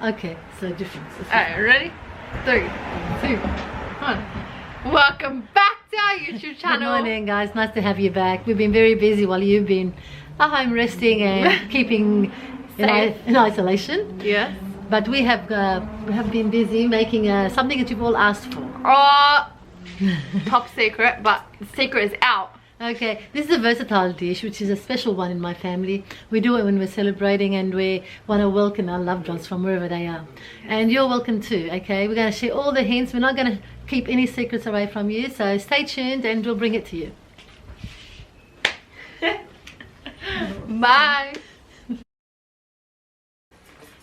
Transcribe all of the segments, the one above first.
Okay, so different. Alright, ready? 3, 2, 1. Welcome back to our YouTube channel. Good morning, guys. Nice to have you back. We've been very busy while you've been at home resting and keeping in isolation. Yes. But we have been busy making something that you've all asked for. Oh, top secret, but the secret is out. Okay, this is a versatile dish, which is a special one in my family. We do it when we're celebrating and we want to welcome our loved ones from wherever they are. And you're welcome too, okay? We're going to share all the hints. We're not going to keep any secrets away from you. So stay tuned and we'll bring it to you. Bye.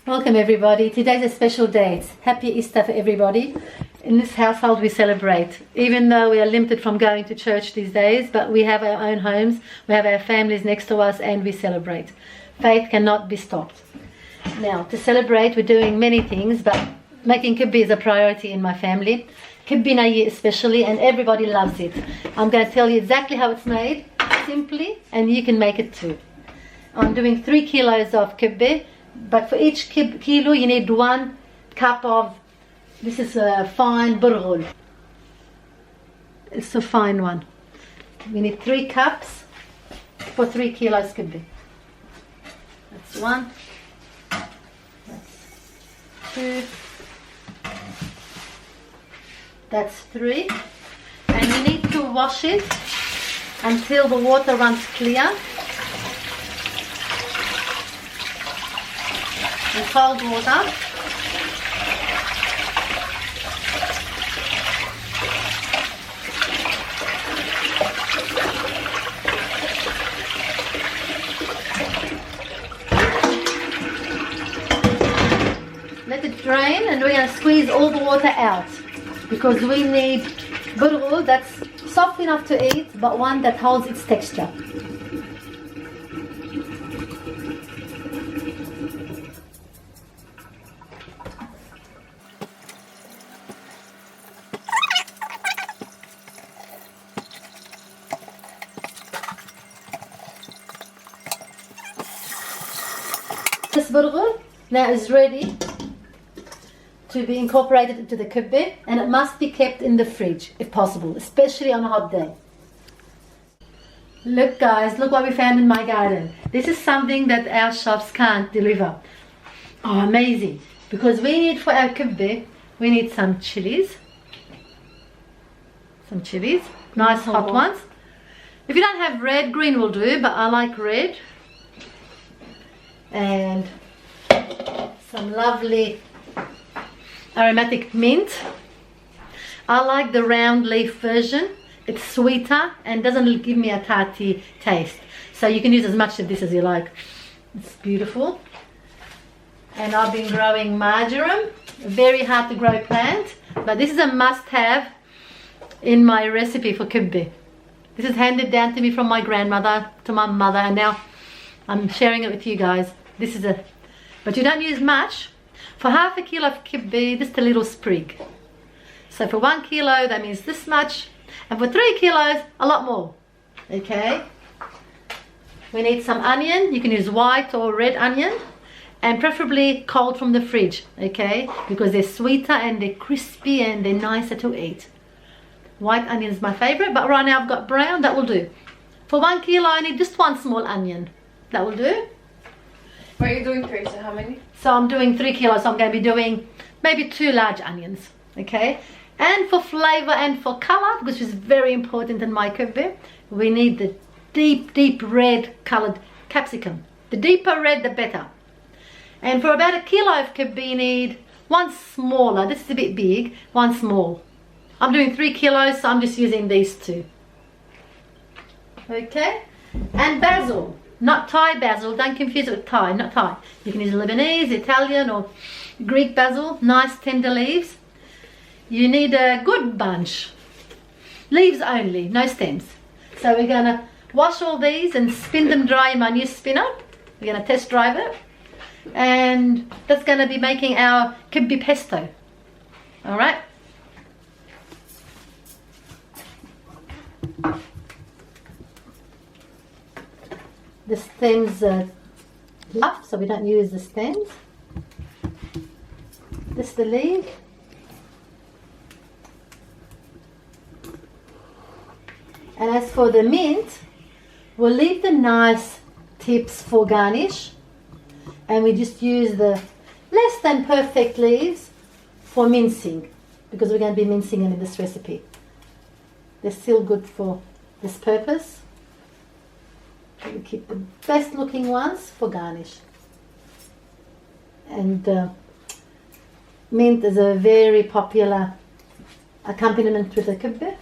Welcome everybody. Today's a special day. It's Happy Easter for everybody. In this household we celebrate, even though we are limited from going to church these days, but we have our own homes, we have our families next to us, and we celebrate. Faith cannot be stopped. Now, to celebrate, we're doing many things, but making kibbe is a priority in my family. Kibbe Naye especially, and everybody loves it. I'm going to tell you exactly how it's made, simply, and you can make it too. I'm doing 3 kilos of kibbe, but for each kilo you need 1 cup of, this is a fine burghul. It's a fine one. We need 3 cups for 3 kilos kibbe. That's 1. That's 2. That's 3. And we need to wash it until the water runs clear. In cold water. Let it drain, and we're going to squeeze all the water out because we need burghul that's soft enough to eat but one that holds its texture. This burghul now is ready to be incorporated into the kibbe, and it must be kept in the fridge if possible, especially on a hot day. Look guys, look what we found in my garden. This is something that our shops can't deliver. Oh, amazing. Because we need for our kibbe, we need some chilies. Some chilies, nice hot ones. If you don't have red, green will do, but I like red. And some lovely aromatic mint. I like the round leaf version. It's sweeter and doesn't give me a tarty taste. So you can use as much of this as you like. It's beautiful. And I've been growing marjoram, a very hard to grow plant, but this is a must-have in my recipe for kibbe. This is handed down to me from my grandmother to my mother, and now I'm sharing it with you guys. This is but you don't use much. For half a kilo of kibbe, just a little sprig. So for 1 kilo, that means this much. And for 3 kilos, a lot more. Okay? We need some onion. You can use white or red onion. And preferably cold from the fridge. Okay? Because they're sweeter and they're crispy and they're nicer to eat. White onion is my favorite, but right now I've got brown. That will do. For 1 kilo, I need just 1 small onion. That will do. What are you doing, Tracy? How many? So I'm doing 3 kilos, so I'm going to be doing maybe 2 large onions, okay? And for flavor and for color, which is very important in my kibbe, we need the deep red colored capsicum. The deeper red, the better. And for about 1 kilo of kibbe, you need 1 smaller. This is a bit big, 1 small. I'm doing 3 kilos, so I'm just using these 2. Okay? And basil. Not Thai basil, don't confuse it with Thai, not Thai. You can use Lebanese, Italian or Greek basil, nice tender leaves. You need a good bunch. Leaves only, no stems. So we're going to wash all these and spin them dry in my new spinner. We're going to test drive it. And that's going to be making our kibbe pesto. Alright? The stems are left, so we don't use the stems. This is the leaf. And as for the mint, we'll leave the nice tips for garnish, and we just use the less than perfect leaves for mincing, because we're going to be mincing them in this recipe. They're still good for this purpose. We keep the best looking ones for garnish. And mint is a very popular accompaniment with the kibbe.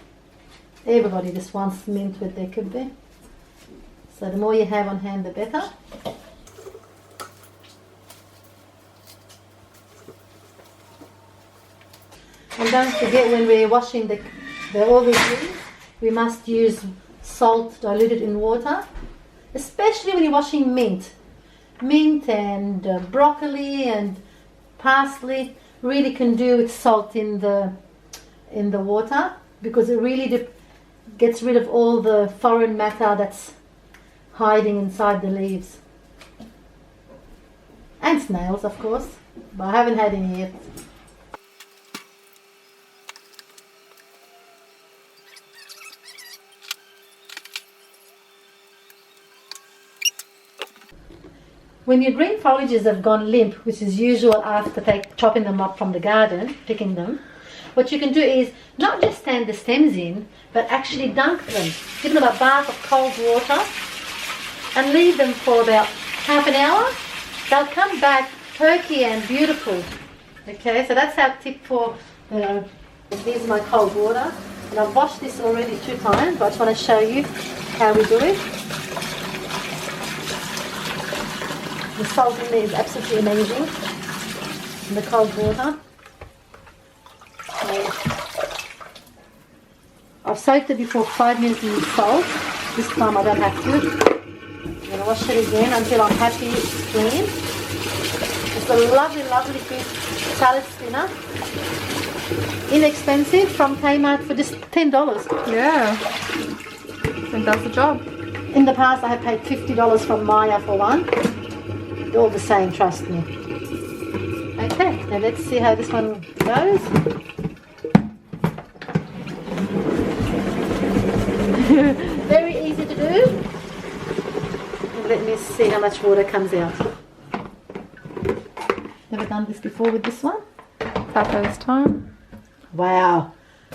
Everybody just wants mint with their kibbe. So the more you have on hand, the better. And don't forget, when we're washing all these leaves, we must use salt diluted in water, especially when you're washing mint. Mint and broccoli and parsley really can do with salt in the water, because it really gets rid of all the foreign matter that's hiding inside the leaves. And snails, of course, but I haven't had any yet. When your green foliages have gone limp, which is usual after chopping them up from the garden, picking them, what you can do is not just stand the stems in, but actually dunk them. Give them a bath of cold water and leave them for about half an hour. They'll come back perky and beautiful. Okay, so that's our tip for, these are my cold water. And I've washed this already 2 times, but I just want to show you how we do it. The salt in there is absolutely amazing in the cold water. So I've soaked it before 5 minutes in salt. This time I don't have to. I'm going to wash it again until I'm happy it's clean. It's a lovely, lovely fish salad spinner. Inexpensive from Kmart for just $10. Yeah. And does the job. In the past I have paid $50 from Maya for one. All the same, trust me. Okay, now let's see how this one goes. Very easy to do. Let me see how much water comes out. Never done this before with this one. First time. Wow,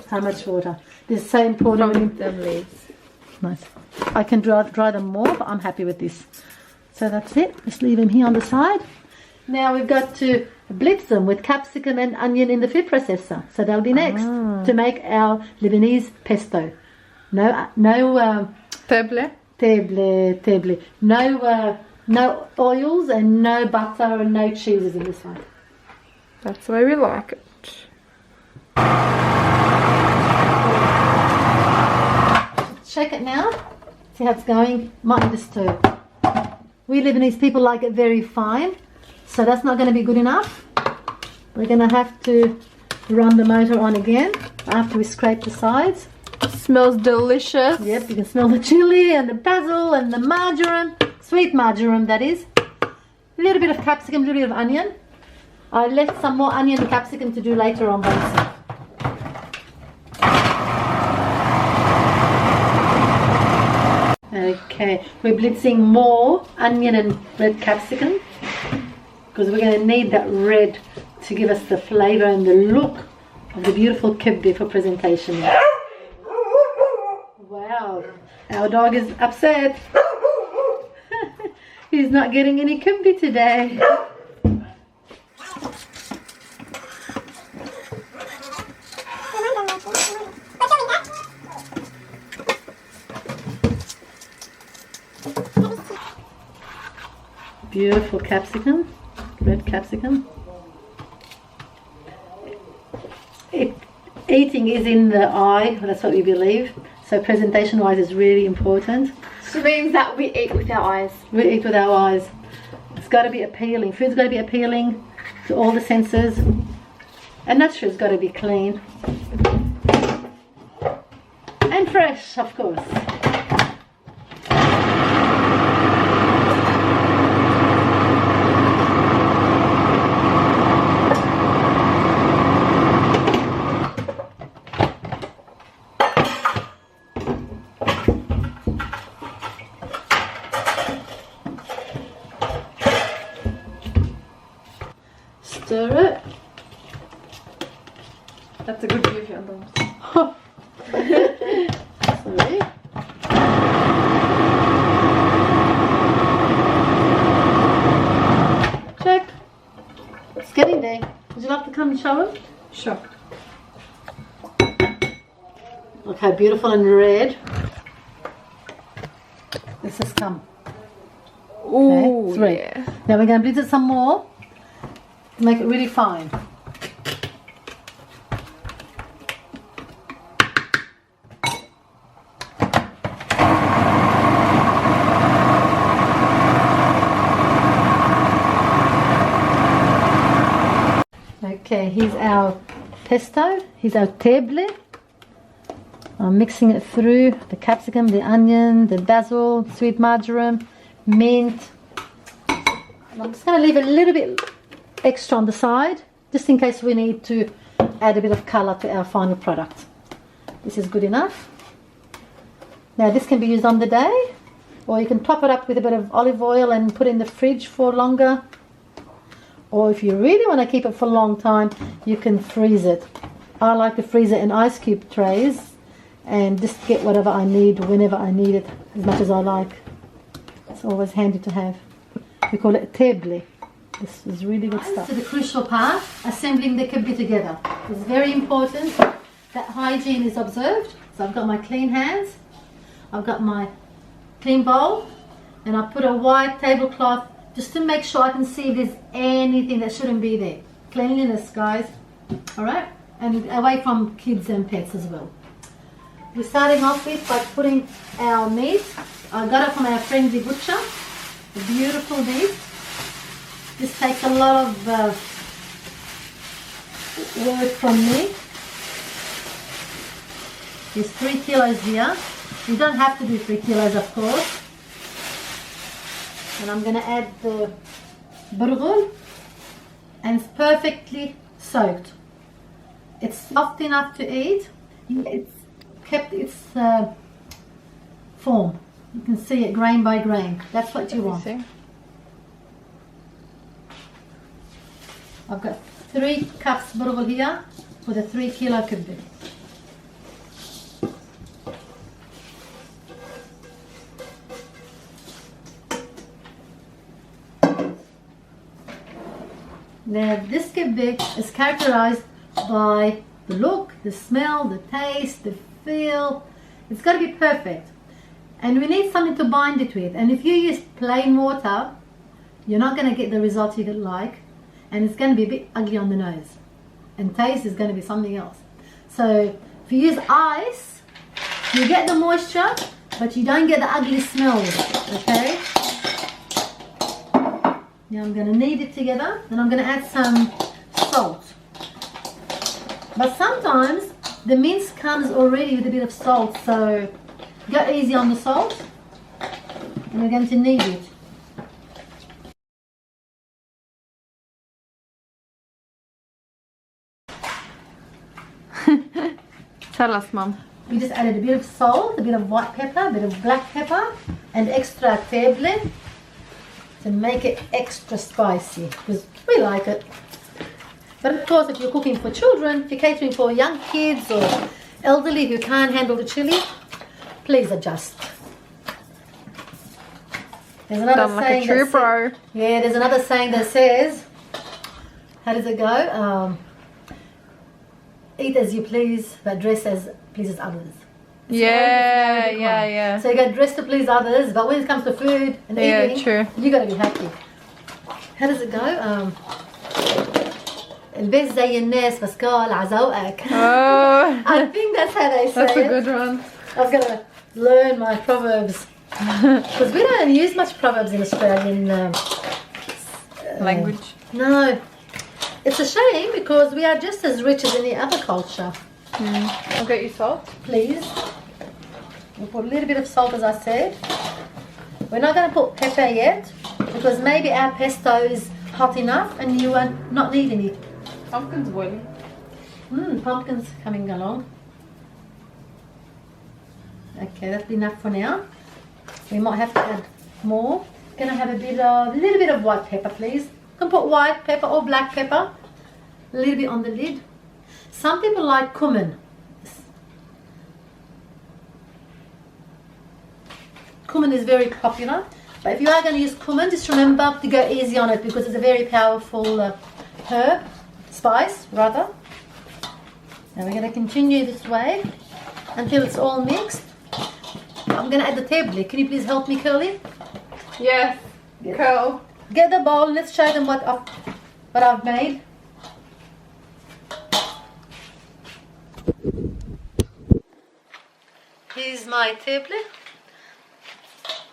how much water. This is so important. From the leaves. Nice. I can dry them more, but I'm happy with this. So that's it. Just leave them here on the side. Now we've got to blitz them with capsicum and onion in the food processor. So that'll be next to make our Lebanese pesto. No table. No oils and no butter and no cheeses in this one. That's the way we like it. Shake it now. See how it's going. Might disturb. We Lebanese people like it very fine, so that's not going to be good enough. We're going to have to run the motor on again after we scrape the sides. Smells delicious. Yep, you can smell the chili and the basil and the marjoram, sweet marjoram that is. A little bit of capsicum, a little bit of onion. I left some more onion and capsicum to do later on, Basil. Okay, we're blitzing more onion and red capsicum because we're going to need that red to give us the flavor and the look of the beautiful kibbe for presentation. Wow, our dog is upset. He's not getting any kibbe today. Beautiful capsicum, red capsicum. Eating is in the eye, that's what we believe. So presentation wise is really important. So it means that we eat with our eyes. We eat with our eyes. It's got to be appealing. Food's got to be appealing to all the senses. And naturally it's got to be clean. And fresh, of course. stir it. That's a good view if you're on Sorry. Check. It's getting there. Would you like to come and show them? Sure. Look how beautiful and red. This has come. Ooh, okay, yeah. Now we're going to blitz it some more to make it really fine. Okay, here's our pesto, here's our table. I'm mixing it through the capsicum, the onion, the basil, sweet marjoram, mint. And I'm just going to leave a little bit extra on the side, just in case we need to add a bit of colour to our final product. This is good enough. Now this can be used on the day, or you can top it up with a bit of olive oil and put it in the fridge for longer. Or if you really want to keep it for a long time, you can freeze it. I like to freeze it in ice cube trays and just get whatever I need whenever I need it, as much as I like. It's always handy to have. We call it table. This is really good stuff. To the crucial part, assembling the kibbe together. It's very important that hygiene is observed. So I've got my clean hands, I've got my clean bowl, and I put a white tablecloth just to make sure I can see if there's anything that shouldn't be there. Cleanliness, guys. Alright? And away from kids and pets as well. We're starting off with by putting our meat. I got it from our friendly butcher. A beautiful meat. This takes a lot of work from me. There's 3 kilos here. You don't have to do 3 kilos, of course. And I'm going to add the burghul, and it's perfectly soaked. It's soft enough to eat. It's kept its form. You can see it grain by grain. That's what you want. I've got 3 cups burghul here for the 3 kilo kibbe. Now this kibbe is characterized by the look, the smell, the taste, the feel. It's got to be perfect. And we need something to bind it with. And if you use plain mortar, you're not going to get the results you like. And it's going to be a bit ugly on the nose. And taste is going to be something else. So if you use ice, you get the moisture, but you don't get the ugly smell with it, okay? Now I'm going to knead it together, and I'm going to add some salt. But sometimes the mince comes already with a bit of salt, so go easy on the salt. And we're going to knead it. Tell us, Mum. We just added a bit of salt, a bit of white pepper, a bit of black pepper, and extra table to make it extra spicy, because we like it. But of course, if you're cooking for children, if you're catering for young kids or elderly who can't handle the chili, please adjust. There's another Done saying like a true pro. Yeah, there's another saying that says, how does it go? Eat as you please, but dress as pleases others. Yeah. So you got dressed to please others, but when it comes to food and eating, true. you got to be happy. How does it go? البيت زي الناس بس قال عزوقك. Oh, I think that's how they say that's a it. good one. I was gonna learn my proverbs because we don't use much proverbs in Australian Language. No, it's a shame because we are just as rich as any other culture. I'll get you salt. Please. We'll put a little bit of salt, as I said. We're not going to put pepper yet because maybe our pesto is hot enough and you will not need any. Pumpkin's boiling. Pumpkin's coming along. Okay, that's enough for now. We might have to add more. Gonna have a little bit of white pepper, please. You can put white pepper or black pepper, A little bit on the lid. Some people like cumin. Cumin is very popular, but if you are going to use cumin, just remember to go easy on it because it's a very powerful herb, spice rather. Now we're going to continue this way until it's all mixed. I'm going to add the table. Can you please help me, Curly? Yes. Curl. Get the bowl and let's show them what I've made. Here's my table.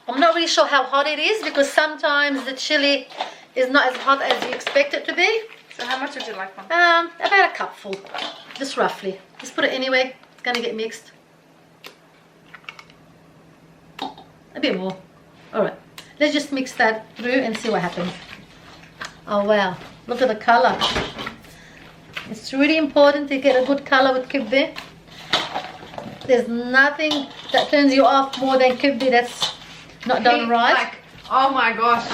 I'm not really sure how hot it is because sometimes the chili is not as hot as you expect it to be. So how much would you like one? About a cupful, just roughly. Just put it anyway. It's going to get mixed. A bit more. All right. Let's just mix that through and see what happens. Oh wow! Look at the color. It's really important to get a good color with kibbe. There's nothing that turns you off more than kibbe that's not done right. Like, oh my gosh.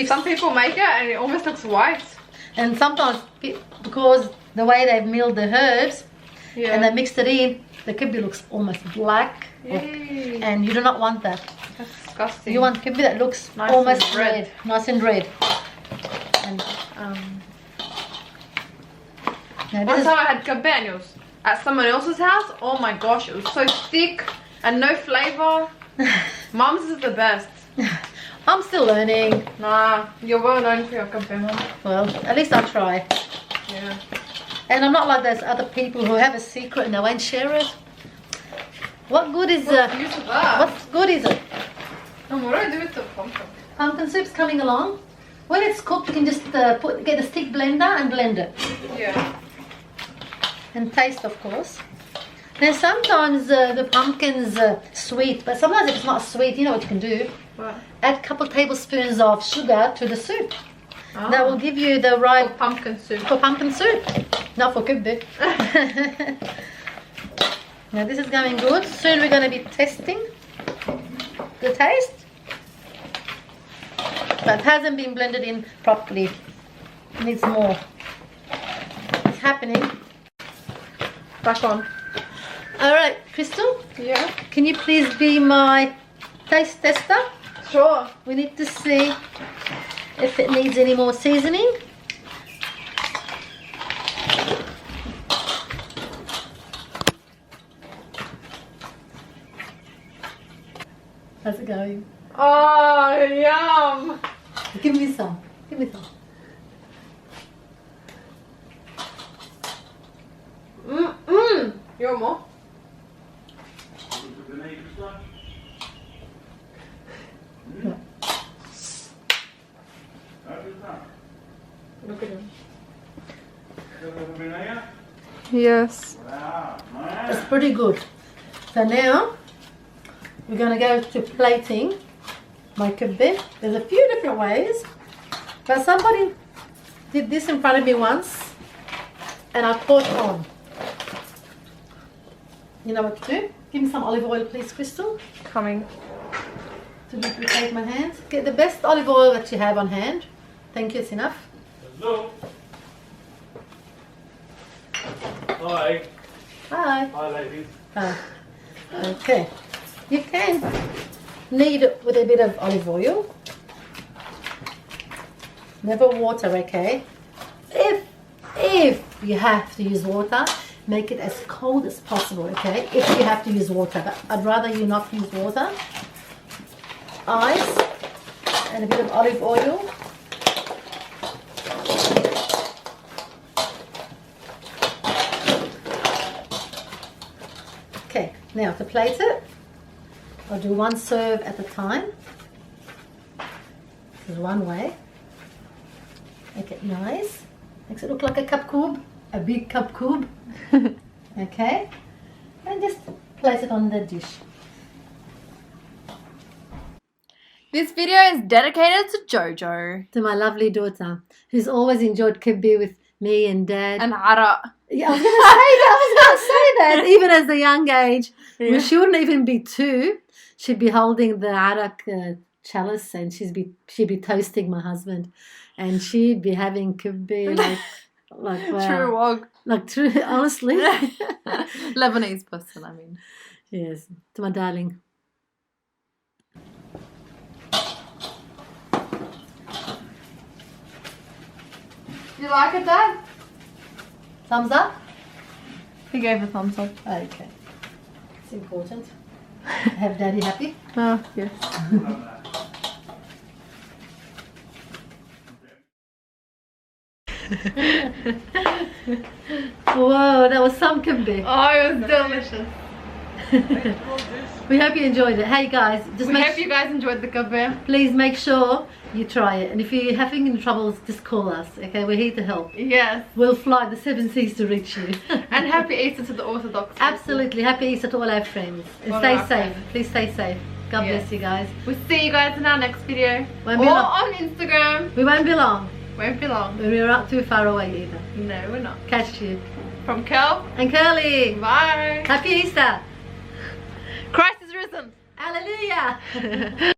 Some people make it and it almost looks white. And sometimes because the way they've milled the herbs and they mixed it in, the kibbe looks almost black. And you do not want that. That's disgusting. You want kibbe that looks nice almost and red. Nice and red. And now one time I had kibbe at someone else's house. Oh my gosh, it was so thick and no flavor. Mom's is the best. I'm still learning. Nah, you're well known for your kibbe, Mom. Well, at least I'll try. Yeah. And I'm not like those other people who have a secret and they won't share it. What good is What's the use of that? what good is it? And what do I do with the pumpkin? Pumpkin soup's coming along. When it's cooked, you can just get a stick blender and blend it. Yeah. And taste, of course. Now sometimes the pumpkin's sweet, but sometimes if it's not sweet, you know what you can do? What? Add a couple of tablespoons of sugar to the soup. Oh. That will give you the right For pumpkin soup. for pumpkin soup, not for kibbe. Now this is going good. Soon we're going to be testing the taste. But it hasn't been blended in properly. It needs more. It's happening. Back on. Alright, Crystal, Yeah. can you please be my taste tester? Sure. We need to see if it needs any more seasoning. How's it going? Oh, yum. Give me some. Give me some. You want more? Look at him. Yes. It's pretty good. So now we're going to go to plating my kibbe. There's a few different ways, but somebody did this in front of me once and I caught on. You know what to do? Give me some olive oil, please, Crystal, Coming. to lubricate my hands. Get the best olive oil that you have on hand. Thank you, it's enough. Hello. Hi. Hi. Hi, ladies. Okay. You can knead it with a bit of olive oil. Never water, okay? If you have to use water, make it as cold as possible, okay? If you have to use water, but I'd rather you not use water. Ice and a bit of olive oil. Okay, now to plate it, I'll do one serve at a time. This is one way. Make it nice. Makes it look like a cup cube, a big cup cube. Okay, and just place it on the dish. This video is dedicated to Jojo. To my lovely daughter, who's always enjoyed kibbe with me and Dad. And Ara. Yeah, I was going to say that. Even as a young age, Yeah. when she wouldn't even be 2, she'd be holding the arak chalice and she'd be toasting my husband, and she'd be having kibbe like Like wow. True wog. Like true, honestly. Lebanese pestle, I mean. Yes, to my darling. You like it, Dad? Thumbs up? He gave a thumbs up. Okay. It's important. Have Daddy happy? Oh, yes. Whoa, that was some Kibbe. Oh, it was delicious. We hope you enjoyed it. Hey guys, just We hope you guys enjoyed the kibbe. please make sure you try it. And if you're having any troubles, just call us. Okay, we're here to help. Yes. We'll fly the 7 seas to reach you. And happy Easter to the Orthodox people. Absolutely. Happy Easter to all our friends. And All stay our safe. friends. Please stay safe. God Yes. bless you guys. We'll see you guys in our next video. Won't Or be long. on Instagram. We won't be long. Won't be long. We're not too far away either. No, we're not. Catch you. From Kel. And Curly. Bye. Happy Easter. Christ is risen. Hallelujah.